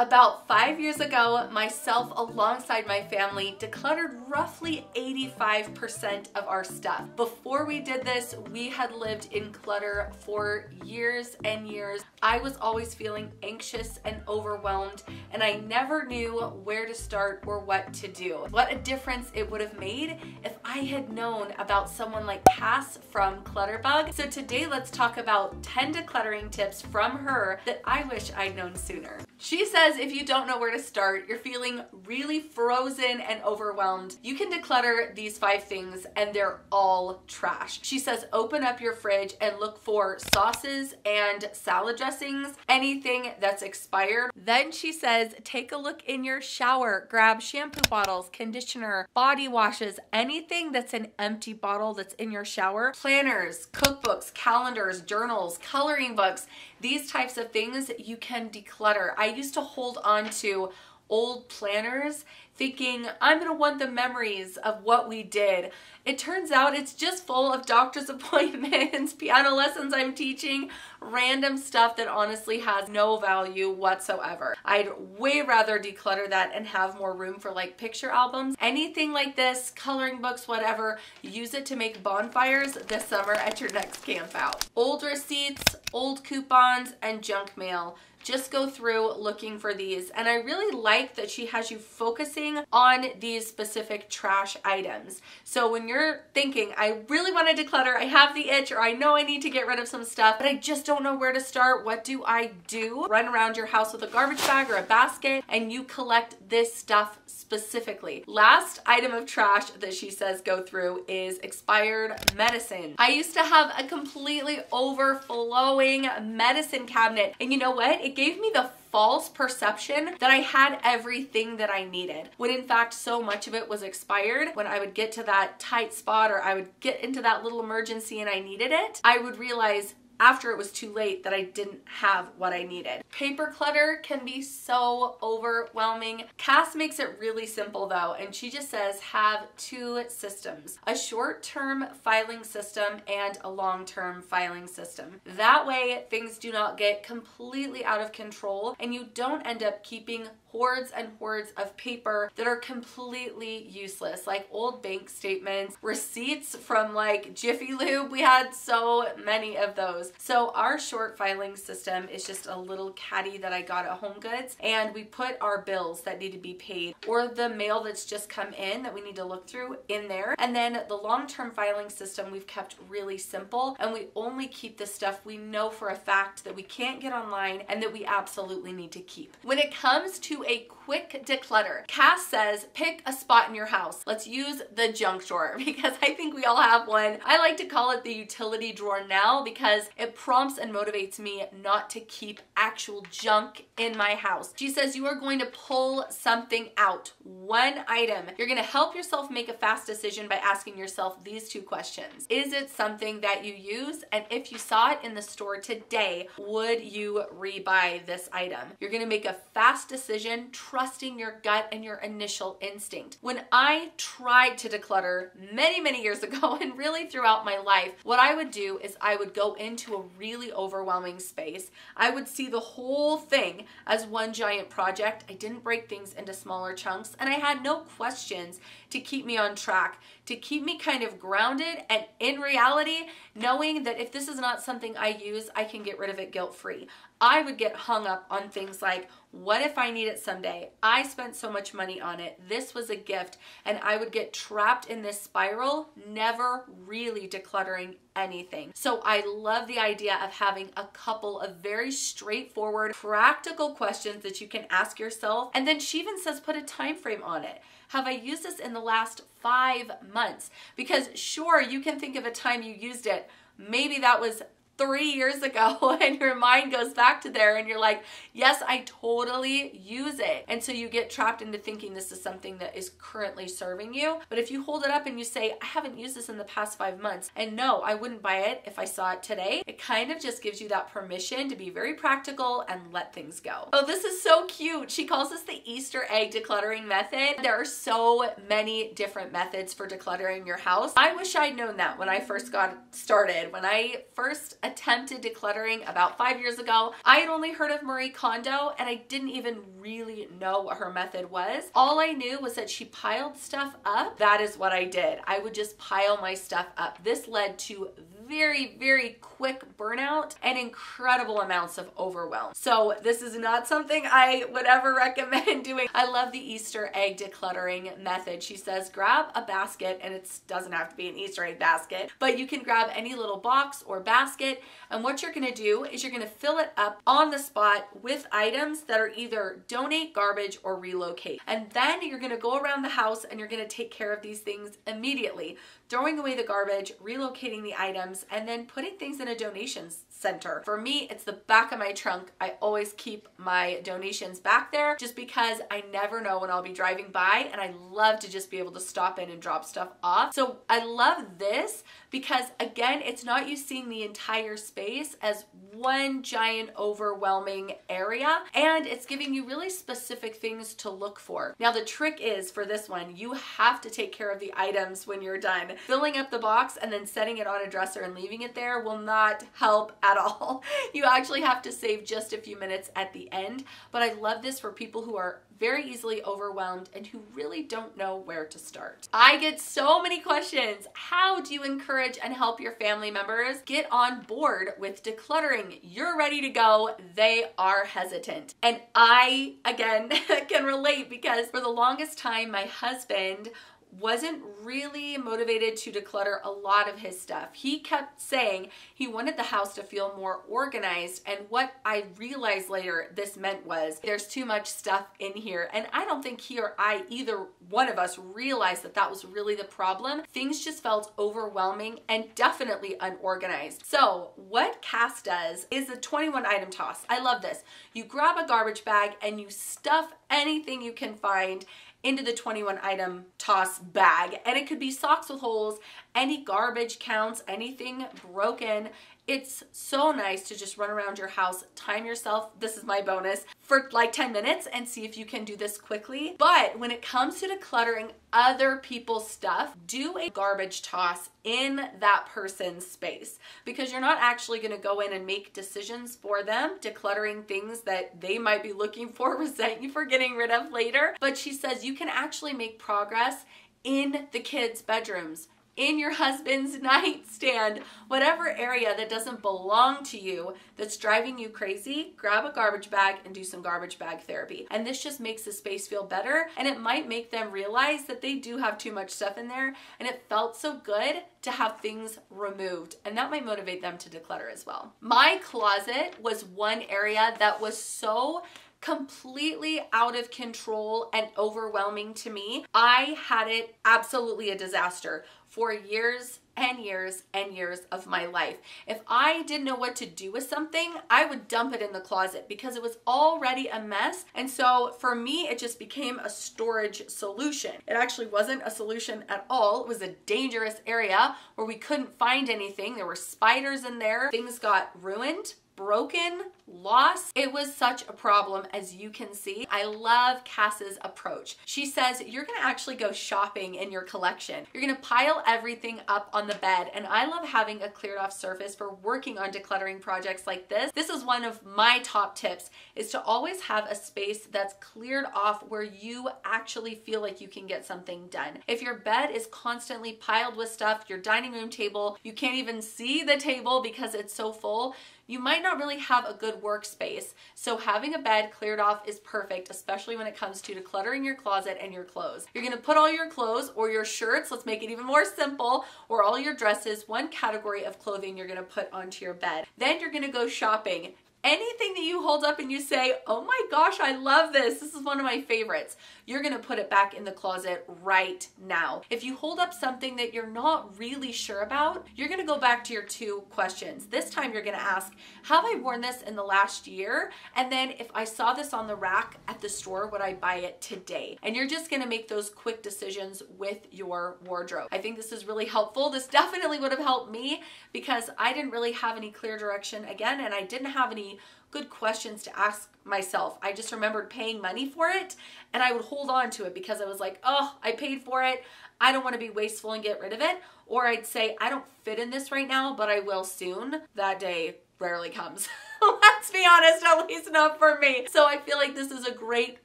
About 5 years ago, myself alongside my family decluttered roughly 85% of our stuff. Before we did this, we had lived in clutter for years and years. I was always feeling anxious and overwhelmed, and I never knew where to start or what to do. What a difference it would have made if I had known about someone like Cass from Clutterbug. So today let's talk about 10 decluttering tips from her that I wish I'd known sooner. She says if you don't know where to start, you're feeling really frozen and overwhelmed, you can declutter these 5 things and they're all trash. She says open up your fridge and look for sauces and salad dressings, anything that's expired. Then she says take a look in your shower, grab shampoo bottles, conditioner, body washes, anything that's an empty bottle that's in your shower, planners, cookbooks, calendars, journals, coloring books, these types of things you can declutter. I used to hold on to old planners thinking I'm gonna want the memories of what we did. It turns out it's just full of doctor's appointments, piano lessons I'm teaching, random stuff that honestly has no value whatsoever. I'd way rather declutter that and have more room for like picture albums. Anything like this, coloring books, whatever, use it to make bonfires this summer at your next camp out. Old receipts, old coupons, and junk mail. Just go through looking for these. And I really like that she has you focusing on these specific trash items. So when you're thinking, I really want to declutter, I have the itch, or I know I need to get rid of some stuff, but I just don't know where to start, what do I do? Run around your house with a garbage bag or a basket and you collect this stuff specifically. Last item of trash that she says go through is expired medicine. I used to have a completely overflowing medicine cabinet, and you know what? It gave me the false perception that I had everything that I needed, when in fact so much of it was expired. When I would get to that tight spot or I would get into that little emergency and I needed it, I would realize after it was too late that I didn't have what I needed. Paper clutter can be so overwhelming. Cass makes it really simple though, and she just says have 2 systems, a short-term filing system and a long-term filing system. That way things do not get completely out of control and you don't end up keeping hordes and hordes of paper that are completely useless, like old bank statements, receipts from like Jiffy Lube. We had so many of those. So our short filing system is just a little caddy that I got at HomeGoods, and we put our bills that need to be paid or the mail that's just come in that we need to look through in there. And then the long-term filing system we've kept really simple, and we only keep the stuff we know for a fact that we can't get online and that we absolutely need to keep. When it comes to a quick declutter, Cass says pick a spot in your house. Let's use the junk drawer because I think we all have one. I like to call it the utility drawer now because it prompts and motivates me not to keep actual junk in my house. She says you are going to pull something out, one item. You're going to help yourself make a fast decision by asking yourself these 2 questions. Is it something that you use? And if you saw it in the store today, would you rebuy this item? You're going to make a fast decision, trusting your gut and your initial instinct. When I tried to declutter many years ago and really throughout my life, what I would do is I would go into a really overwhelming space. I would see the whole thing as one giant project. I didn't break things into smaller chunks, and I had no questions to keep me on track, to keep me kind of grounded and in reality, knowing that if this is not something I use, I can get rid of it guilt-free. I would get hung up on things like, what if I need it someday? I spent so much money on it. This was a gift. And I would get trapped in this spiral, never really decluttering anything. So I love the idea of having a couple of very straightforward, practical questions that you can ask yourself. And then she even says put a time frame on it. Have I used this in the last 5 months? Because sure, you can think of a time you used it. Maybe that was 3 years ago and your mind goes back to there and you're like, yes, I totally use it. And so you get trapped into thinking this is something that is currently serving you. But if you hold it up and you say, I haven't used this in the past 5 months, and no, I wouldn't buy it if I saw it today, it kind of just gives you that permission to be very practical and let things go. Oh, this is so cute. She calls this the Easter egg decluttering method. There are so many different methods for decluttering your house. I wish I'd known that when I first got started. When I first attempted decluttering about 5 years ago. I had only heard of Marie Kondo and I didn't even really know what her method was. All I knew was that she piled stuff up. That is what I did. I would just pile my stuff up. This led to very, very quick burnout and incredible amounts of overwhelm. So this is not something I would ever recommend doing. I love the Easter egg decluttering method. She says grab a basket, and it doesn't have to be an Easter egg basket, but you can grab any little box or basket, and what you're gonna do is you're gonna fill it up on the spot with items that are either donate, garbage, or relocate. And then you're gonna go around the house and you're gonna take care of these things immediately, throwing away the garbage, relocating the items, and then putting things in a donations center. For me, it's the back of my trunk. I always keep my donations back there just because I never know when I'll be driving by, and I love to just be able to stop in and drop stuff off. So I love this because, again, it's not you seeing the entire space as one giant overwhelming area, and it's giving you really specific things to look for. Now the trick is, for this one, you have to take care of the items when you're done. Filling up the box and then setting it on a dresser and leaving it there will not help at all. You actually have to save just a few minutes at the end, but I love this for people who are very easily overwhelmed and who really don't know where to start. I get so many questions. How do you encourage and help your family members get on board with decluttering? You're ready to go. They are hesitant. And I, again, can relate because for the longest time, my husband wasn't really motivated to declutter a lot of his stuff. He kept saying he wanted the house to feel more organized, and what I realized later this meant was there's too much stuff in here, and I don't think he or I, either one of us, realized that that was really the problem. Things just felt overwhelming and definitely unorganized. So what Cass does is a 21 item toss. I love this. You grab a garbage bag and you stuff anything you can find into the 21 item toss bag. And it could be socks with holes, any garbage counts, anything broken. It's so nice to just run around your house, time yourself, this is my bonus, for like 10 minutes and see if you can do this quickly. But when it comes to decluttering other people's stuff, do a garbage toss in that person's space, because you're not actually going to go in and make decisions for them, decluttering things that they might be looking for, resent you for getting rid of later. But she says you can actually make progress in the kids' bedrooms, in your husband's nightstand, whatever area that doesn't belong to you that's driving you crazy. Grab a garbage bag and do some garbage bag therapy. And this just makes the space feel better, and it might make them realize that they do have too much stuff in there, and it felt so good to have things removed, and that might motivate them to declutter as well. My closet was one area that was so completely out of control and overwhelming to me. I had it absolutely a disaster for years and years and years of my life. If I didn't know what to do with something, I would dump it in the closet because it was already a mess. And so for me, it just became a storage solution. It actually wasn't a solution at all. It was a dangerous area where we couldn't find anything. There were spiders in there. Things got ruined, broken, lost. It was such a problem, as you can see. I love Cass's approach. She says you're gonna actually go shopping in your collection. You're gonna pile everything up on the bed, and I love having a cleared off surface for working on decluttering projects like this. This is one of my top tips, is to always have a space that's cleared off where you actually feel like you can get something done. If your bed is constantly piled with stuff, your dining room table, you can't even see the table because it's so full, you might not really have a good workspace. So having a bed cleared off is perfect, especially when it comes to decluttering your closet and your clothes. You're gonna put all your clothes or your shirts, let's make it even more simple, or all your dresses, one category of clothing you're gonna put onto your bed. Then you're gonna go shopping. Anything that you hold up and you say, oh my gosh, I love this. This is one of my favorites. You're gonna put it back in the closet right now. If you hold up something that you're not really sure about, you're gonna go back to your 2 questions. This time you're gonna ask, have I worn this in the last year? And then if I saw this on the rack at the store, would I buy it today? And you're just gonna make those quick decisions with your wardrobe. I think this is really helpful. This definitely would have helped me because I didn't really have any clear direction again, and I didn't have any me good questions to ask myself. I just remembered paying money for it, and I would hold on to it because I was like, oh, I paid for it. I don't want to be wasteful and get rid of it. Or I'd say, I don't fit in this right now, but I will soon. That day rarely comes. Let's be honest, at least not for me. So I feel like this is a great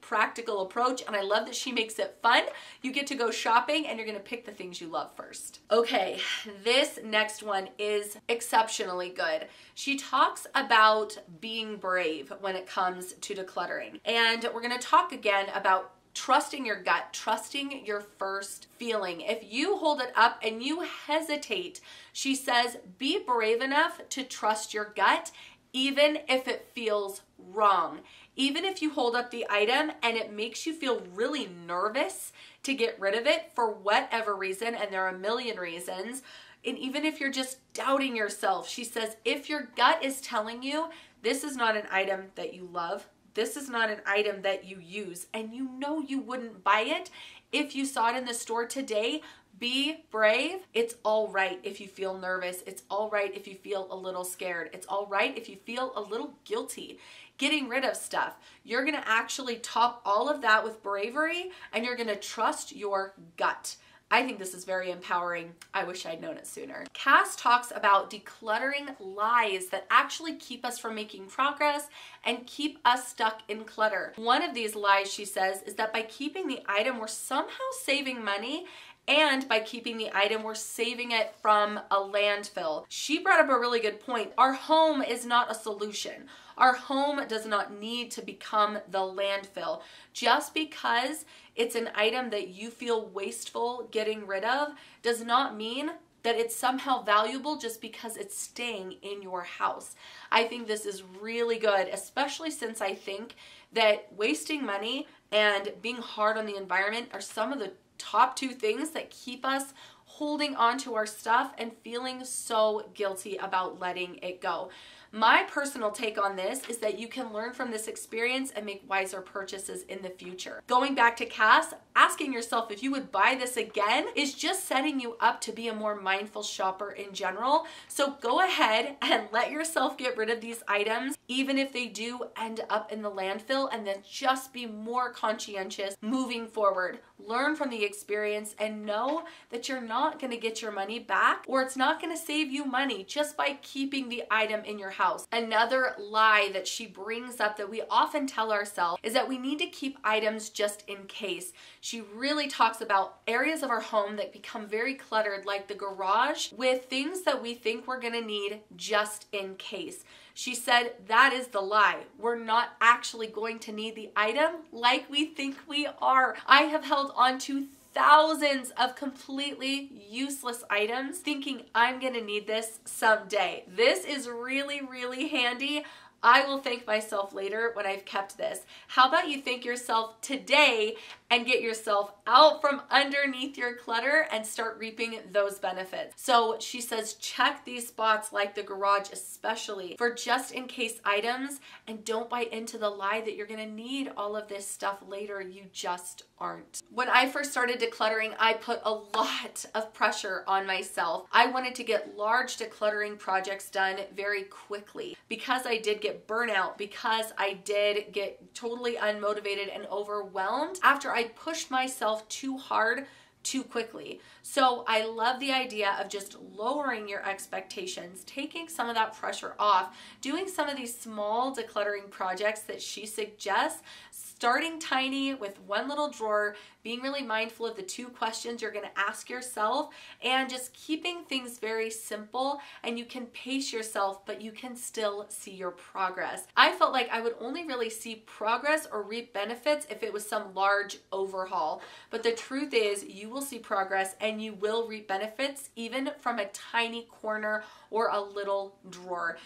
practical approach, and I love that she makes it fun. You get to go shopping and you're gonna pick the things you love first. Okay, this next one is exceptionally good. She talks about being brave when it comes to decluttering. And we're gonna talk again about trusting your gut, trusting your first feeling. If you hold it up and you hesitate, she says, be brave enough to trust your gut, even if it feels wrong. Even if you hold up the item and it makes you feel really nervous to get rid of it for whatever reason, and there are a million reasons, and even if you're just doubting yourself, she says, if your gut is telling you this is not an item that you love, this is not an item that you use, and you know you wouldn't buy it if you saw it in the store today, be brave. It's all right if you feel nervous. It's all right if you feel a little scared. It's all right if you feel a little guilty getting rid of stuff. You're gonna actually top all of that with bravery, and you're gonna trust your gut. I think this is very empowering. I wish I'd known it sooner. Cass talks about decluttering lies that actually keep us from making progress and keep us stuck in clutter. One of these lies, she says, is that by keeping the item, we're somehow saving money, and by keeping the item, we're saving it from a landfill. She brought up a really good point. Our home is not a solution. Our home does not need to become the landfill. Just because it's an item that you feel wasteful getting rid of does not mean that it's somehow valuable just because it's staying in your house. I think this is really good, especially since I think that wasting money and being hard on the environment are some of the top two things that keep us holding on to our stuff and feeling so guilty about letting it go. My personal take on this is that you can learn from this experience and make wiser purchases in the future. Going back to Cass, asking yourself if you would buy this again is just setting you up to be a more mindful shopper in general. So go ahead and let yourself get rid of these items, even if they do end up in the landfill, and then just be more conscientious moving forward. Learn from the experience and know that you're not going to get your money back, or it's not going to save you money just by keeping the item in your house. Another lie that she brings up that we often tell ourselves is that we need to keep items just in case. She really talks about areas of our home that become very cluttered, like the garage, with things that we think we're going to need just in case. She said that is the lie. We're not actually going to need the item like we think we are. I have held on to thousands of completely useless items thinking I'm gonna need this someday. This is really, really handy. I will thank myself later when I've kept this. How about you thank yourself today and get yourself out from underneath your clutter and start reaping those benefits. So she says check these spots like the garage especially for just in case items, and don't buy into the lie that you're gonna need all of this stuff later. You just aren't. When I first started decluttering, I put a lot of pressure on myself. I wanted to get large decluttering projects done very quickly because I did get burnout, because I did get totally unmotivated and overwhelmed after I pushed myself too hard too quickly. So I love the idea of just lowering your expectations, taking some of that pressure off, doing some of these small decluttering projects that she suggests, starting tiny with one little drawer, being really mindful of the 2 questions you're going to ask yourself, and just keeping things very simple. And you can pace yourself, but you can still see your progress. I felt like I would only really see progress or reap benefits if it was some large overhaul. But the truth is, you will see progress and you will reap benefits even from a tiny corner or a little drawer.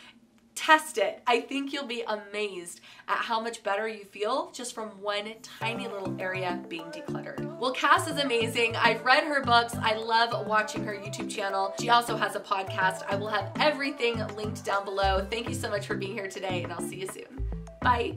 Test it. I think you'll be amazed at how much better you feel just from one tiny little area being decluttered. Well, Cass is amazing. I've read her books. I love watching her YouTube channel. She also has a podcast. I will have everything linked down below. Thank you so much for being here today, and I'll see you soon. Bye.